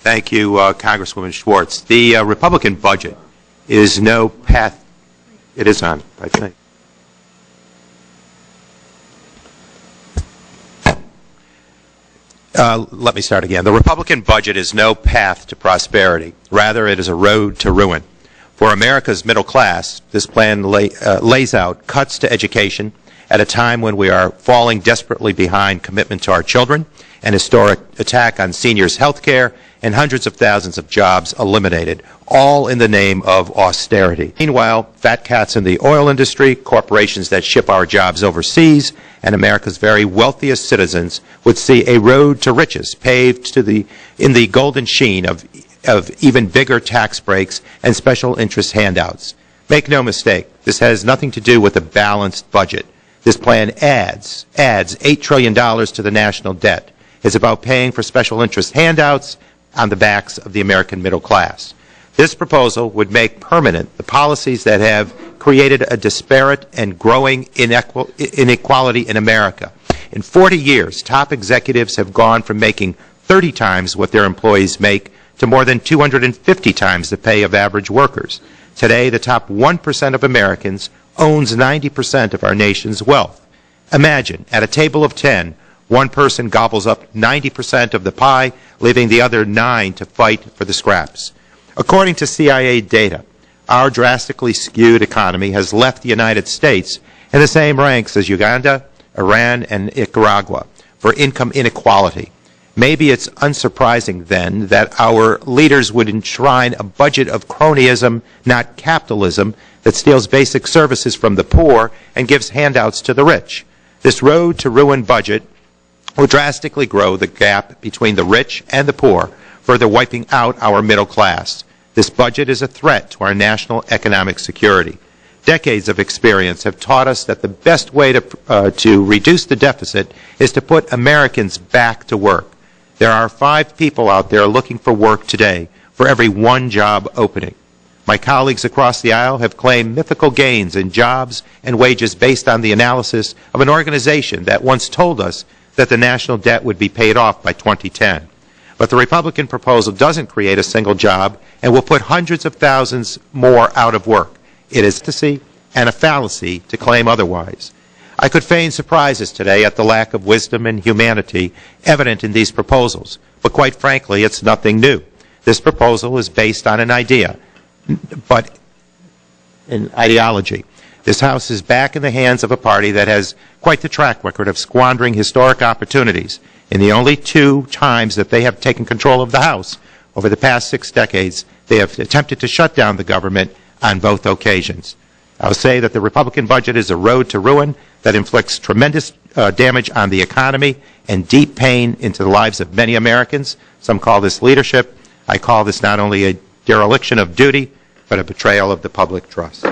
Thank you, Congresswoman Schwartz. The Republican budget is no path. It is on, I think. Let me start again. The Republican budget is no path to prosperity. Rather, it is a road to ruin. For America's middle class, this plan lays out cuts to education at a time when we are falling desperately behind commitment to our children, an historic attack on seniors' health care, and hundreds of thousands of jobs eliminated, all in the name of austerity. Meanwhile, fat cats in the oil industry, corporations that ship our jobs overseas, and America's very wealthiest citizens would see a road to riches paved in the golden sheen of even bigger tax breaks and special interest handouts. Make no mistake, this has nothing to do with a balanced budget. This plan adds $8 trillion to the national debt. It's about paying for special interest handouts on the backs of the American middle class. This proposal would make permanent the policies that have created a disparate and growing inequality in America. In 40 years, top executives have gone from making 30 times what their employees make to more than 250 times the pay of average workers. Today, the top 1% of Americans owns 90% of our nation's wealth. Imagine, at a table of 10, one person gobbles up 90% of the pie, leaving the other 9 to fight for the scraps. According to CIA data, our drastically skewed economy has left the United States in the same ranks as Uganda, Iran, and Nicaragua for income inequality. Maybe it's unsurprising, then, that our leaders would enshrine a budget of cronyism, not capitalism, that steals basic services from the poor and gives handouts to the rich. This road to ruin budget will drastically grow the gap between the rich and the poor, further wiping out our middle class. This budget is a threat to our national economic security. Decades of experience have taught us that the best way to reduce the deficit is to put Americans back to work. There are 5 people out there looking for work today for every 1 job opening. My colleagues across the aisle have claimed mythical gains in jobs and wages based on the analysis of an organization that once told us that the national debt would be paid off by 2010. But the Republican proposal doesn't create a single job and will put hundreds of thousands more out of work. It is a fantasy and a fallacy to claim otherwise. I could feign surprises today at the lack of wisdom and humanity evident in these proposals, but quite frankly, it's nothing new. This proposal is based on an idea, but an ideology. This House is back in the hands of a party that has quite the track record of squandering historic opportunities. In the only 2 times that they have taken control of the House over the past 6 decades, they have attempted to shut down the government on both occasions. I'll say that the Republican budget is a road to ruin that inflicts tremendous damage on the economy and deep pain into the lives of many Americans. Some call this leadership. I call this not only a dereliction of duty, but a betrayal of the public trust.